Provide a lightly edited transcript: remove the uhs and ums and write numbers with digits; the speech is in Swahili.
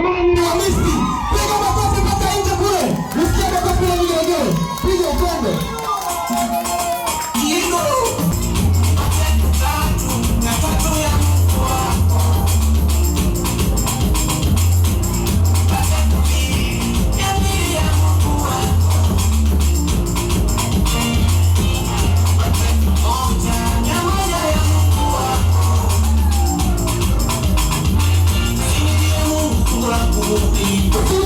kama ni Hamisi. Piga makofi mpaka nje kule. Usikie makofi na vigelegele. Piga ukombe. Thank you.